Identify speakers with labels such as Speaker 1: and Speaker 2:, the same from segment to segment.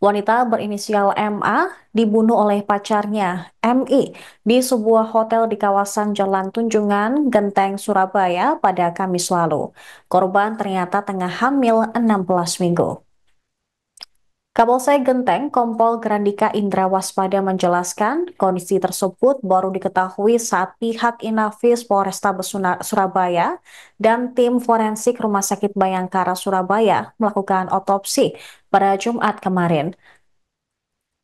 Speaker 1: Wanita berinisial MA dibunuh oleh pacarnya MI di sebuah hotel di kawasan Jalan Tunjungan, Genteng, Surabaya pada Kamis lalu. Korban ternyata tengah hamil 16 minggu. Kapolsek Genteng, Kompol Grandika Indra Waspada menjelaskan kondisi tersebut baru diketahui saat pihak Inafis Polrestabes Surabaya dan tim forensik Rumah Sakit Bayangkara Surabaya melakukan otopsi pada Jumat kemarin.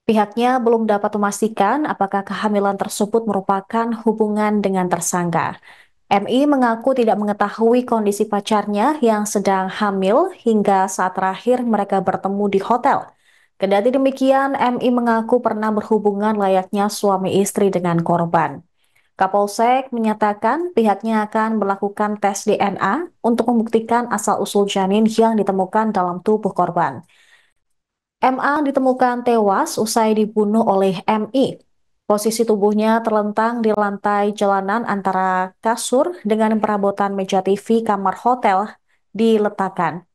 Speaker 1: Pihaknya belum dapat memastikan apakah kehamilan tersebut merupakan hubungan dengan tersangka. MI mengaku tidak mengetahui kondisi pacarnya yang sedang hamil hingga saat terakhir mereka bertemu di hotel. Kendati demikian, MI mengaku pernah berhubungan layaknya suami istri dengan korban. Kapolsek menyatakan pihaknya akan melakukan tes DNA untuk membuktikan asal-usul janin yang ditemukan dalam tubuh korban. MA ditemukan tewas usai dibunuh oleh MI. Posisi tubuhnya terlentang di lantai jalanan antara kasur dengan perabotan meja TV kamar hotel diletakkan.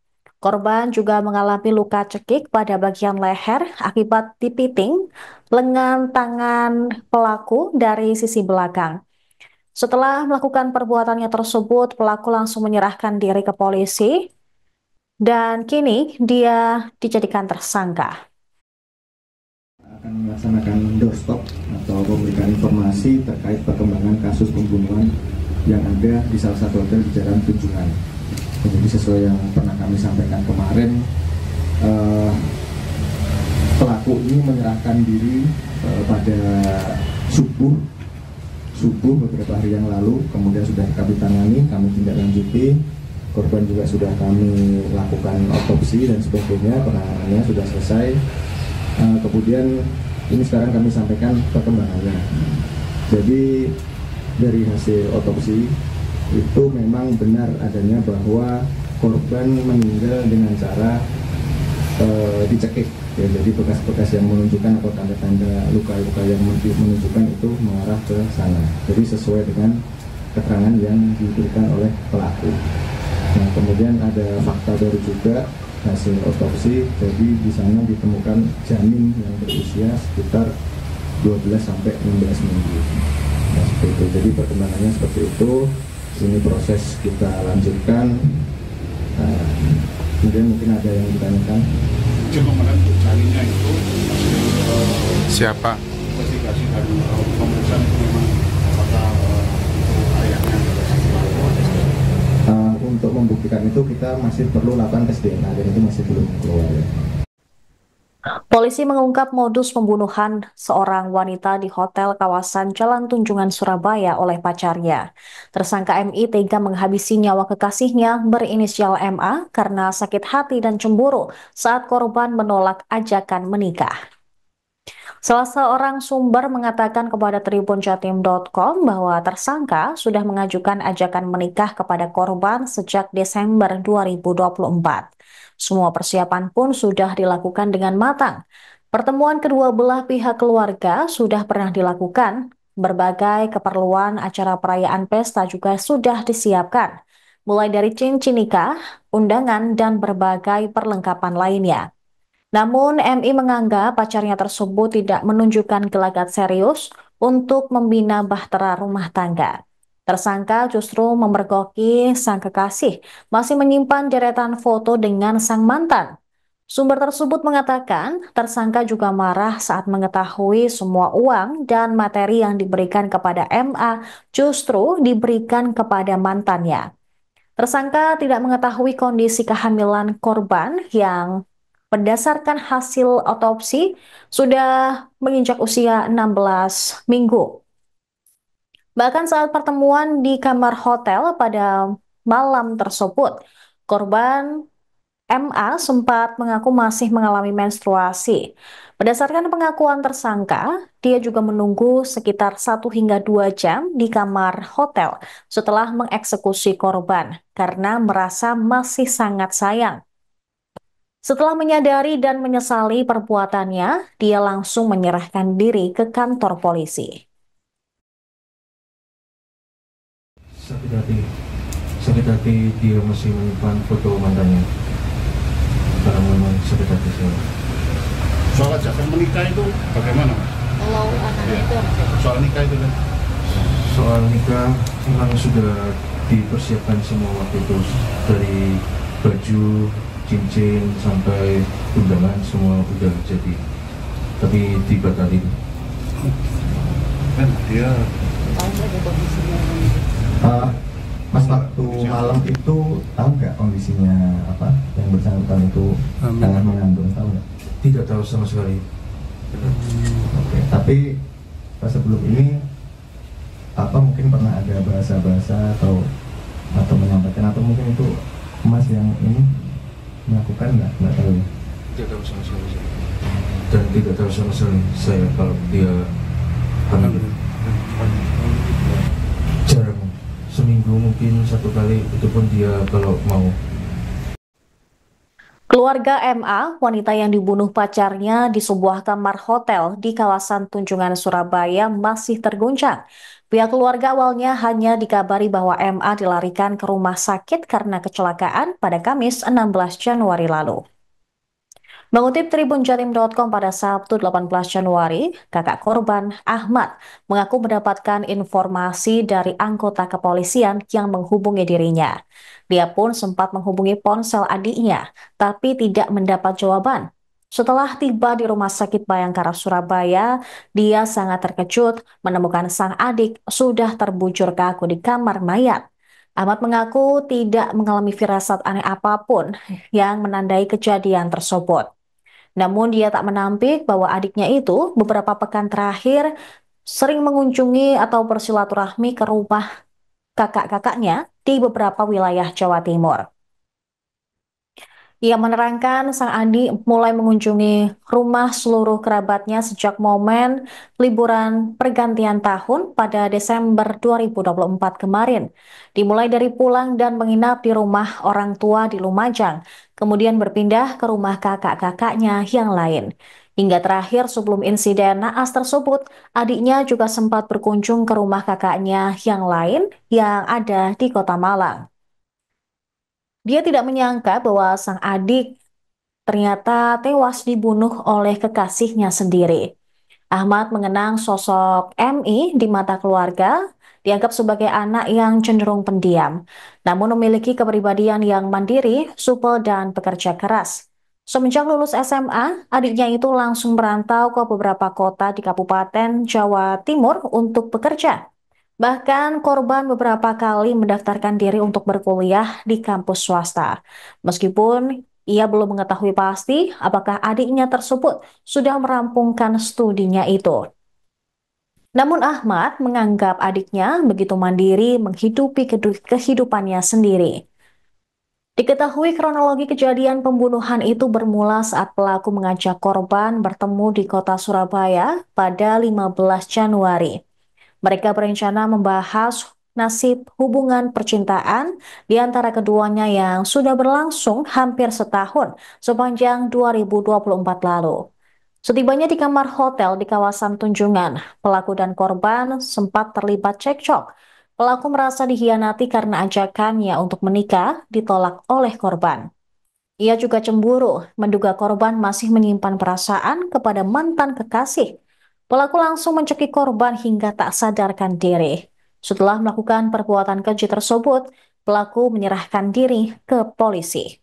Speaker 1: Korban juga mengalami luka cekik pada bagian leher akibat dipiting lengan tangan pelaku dari sisi belakang. Setelah melakukan perbuatannya tersebut, pelaku langsung menyerahkan diri ke polisi dan kini dia dijadikan tersangka.
Speaker 2: Akan melaksanakan doorstop atau memberikan informasi terkait perkembangan kasus pembunuhan yang ada di salah satu hotel di Jalan Tunjungan. Jadi sesuai yang pernah kami sampaikan kemarin, pelaku ini menyerahkan diri pada subuh beberapa hari yang lalu, kemudian sudah kami tangani, kami tindak lanjuti. Korban juga sudah kami lakukan otopsi dan sebagainya, penanganannya sudah selesai. Kemudian ini sekarang kami sampaikan perkembangannya. Jadi dari hasil otopsi itu memang benar adanya bahwa korban meninggal dengan cara dicekik. Ya, jadi bekas-bekas yang menunjukkan atau tanda-tanda luka-luka yang menunjukkan itu mengarah ke sana. Jadi sesuai dengan keterangan yang diberikan oleh pelaku. Nah, kemudian ada fakta baru juga hasil otopsi, jadi di sana ditemukan janin yang berusia sekitar 12 sampai 16 minggu. Nah, seperti itu. Jadi perkembangannya seperti itu. Ini proses kita lanjutkan. Nah, kemudian mungkin ada yang ditanyakan.
Speaker 3: Kemudian untuk janinnya itu
Speaker 4: siapa?
Speaker 3: investigasi dari pemeriksaan itu memang apakah ayahnya
Speaker 2: Untuk membuktikan itu kita masih perlu lakukan tes DNA dan itu masih belum keluar.
Speaker 1: Polisi mengungkap modus pembunuhan seorang wanita di hotel kawasan Jalan Tunjungan Surabaya oleh pacarnya. Tersangka MI tega menghabisi nyawa kekasihnya berinisial MA karena sakit hati dan cemburu saat korban menolak ajakan menikah. Salah seorang sumber mengatakan kepada tribunjatim.com bahwa tersangka sudah mengajukan ajakan menikah kepada korban sejak Desember 2024. Semua persiapan pun sudah dilakukan dengan matang. Pertemuan kedua belah pihak keluarga sudah pernah dilakukan. Berbagai keperluan acara perayaan pesta juga sudah disiapkan, mulai dari cincin nikah, undangan, dan berbagai perlengkapan lainnya. Namun, MI menganggap pacarnya tersebut tidak menunjukkan gelagat serius untuk membina bahtera rumah tangga. Tersangka justru memergoki sang kekasih, masih menyimpan deretan foto dengan sang mantan. Sumber tersebut mengatakan, tersangka juga marah saat mengetahui semua uang dan materi yang diberikan kepada MA justru diberikan kepada mantannya. Tersangka tidak mengetahui kondisi kehamilan korban yang berdasarkan hasil otopsi sudah menginjak usia 16 minggu. Bahkan saat pertemuan di kamar hotel pada malam tersebut, korban MA sempat mengaku masih mengalami menstruasi. Berdasarkan pengakuan tersangka, dia juga menunggu sekitar 1 hingga 2 jam di kamar hotel setelah mengeksekusi korban karena merasa masih sangat sayang. Setelah menyadari dan menyesali perbuatannya, dia langsung menyerahkan diri ke kantor polisi.
Speaker 5: Sakit hati dia masih menyimpan foto mantannya. Karena memang sakit hati saya.
Speaker 3: soal ajatan menikah itu bagaimana?
Speaker 4: Kalau anaknya
Speaker 3: Iya.
Speaker 4: itu apa?
Speaker 3: Soal nikah itu kan?
Speaker 5: Soal nikah memang sudah dipersiapkan semua waktu itu, dari baju, cincin sampai undangan semua udah jadi, tapi dibatalin.
Speaker 3: Kan dia
Speaker 4: Tahu nggak ada kondisinya?
Speaker 2: Mas waktu malam itu tahu nggak kondisinya apa yang bersangkutan itu tengah mengandung, tahu nggak?
Speaker 5: Tidak tahu sama sekali.
Speaker 2: Oke, tapi sebelum ini apa mungkin pernah ada bahasa-bahasa atau menyampaikan, atau mungkin itu Mas yang ini melakukan, nggak tahu ya?
Speaker 5: Tidak tahu sama sekali. Dan tidak tahu sama sekali saya kalau dia hamil. Jarang, seminggu mungkin 1 kali, itu pun dia kalau mau.
Speaker 1: Keluarga MA, wanita yang dibunuh pacarnya di sebuah kamar hotel di kawasan Tunjungan, Surabaya, masih terguncang. Pihak keluarga awalnya hanya dikabari bahwa MA dilarikan ke rumah sakit karena kecelakaan pada Kamis 16 Januari lalu. Mengutip tribunjatim.com pada Sabtu 18 Januari, kakak korban Ahmad mengaku mendapatkan informasi dari anggota kepolisian yang menghubungi dirinya. Dia pun sempat menghubungi ponsel adiknya, tapi tidak mendapat jawaban. Setelah tiba di Rumah Sakit Bayangkara Surabaya, dia sangat terkejut menemukan sang adik sudah terbujur kaku di kamar mayat. Ahmad mengaku tidak mengalami firasat aneh apapun yang menandai kejadian tersebut. Namun dia tak menampik bahwa adiknya itu beberapa pekan terakhir sering mengunjungi atau bersilaturahmi ke rumah kakak-kakaknya di beberapa wilayah Jawa Timur. Ia menerangkan sang adik mulai mengunjungi rumah seluruh kerabatnya sejak momen liburan pergantian tahun pada Desember 2024 kemarin. Dimulai dari pulang dan menginap di rumah orang tua di Lumajang, kemudian berpindah ke rumah kakak-kakaknya yang lain. Hingga terakhir sebelum insiden naas tersebut, adiknya juga sempat berkunjung ke rumah kakaknya yang lain yang ada di Kota Malang. Dia tidak menyangka bahwa sang adik ternyata tewas dibunuh oleh kekasihnya sendiri. Ahmad mengenang sosok MI di mata keluarga, dianggap sebagai anak yang cenderung pendiam, namun memiliki kepribadian yang mandiri, supel, dan pekerja keras. Semenjak lulus SMA, adiknya itu langsung merantau ke beberapa kota di Kabupaten Jawa Timur untuk bekerja. Bahkan korban beberapa kali mendaftarkan diri untuk berkuliah di kampus swasta. Meskipun ia belum mengetahui pasti apakah adiknya tersebut sudah merampungkan studinya itu. Namun Ahmad menganggap adiknya begitu mandiri menghidupi kehidupannya sendiri. Diketahui kronologi kejadian pembunuhan itu bermula saat pelaku mengajak korban bertemu di kota Surabaya pada 15 Januari. Mereka berencana membahas nasib hubungan percintaan di antara keduanya yang sudah berlangsung hampir setahun sepanjang 2024 lalu. Setibanya di kamar hotel di kawasan Tunjungan, pelaku dan korban sempat terlibat cekcok. Pelaku merasa dikhianati karena ajakannya untuk menikah ditolak oleh korban. Ia juga cemburu, menduga korban masih menyimpan perasaan kepada mantan kekasih. Pelaku langsung mencekik korban hingga tak sadarkan diri. Setelah melakukan perbuatan keji tersebut, pelaku menyerahkan diri ke polisi.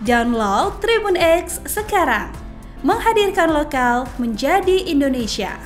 Speaker 6: Download Tribun X sekarang, menghadirkan lokal menjadi Indonesia.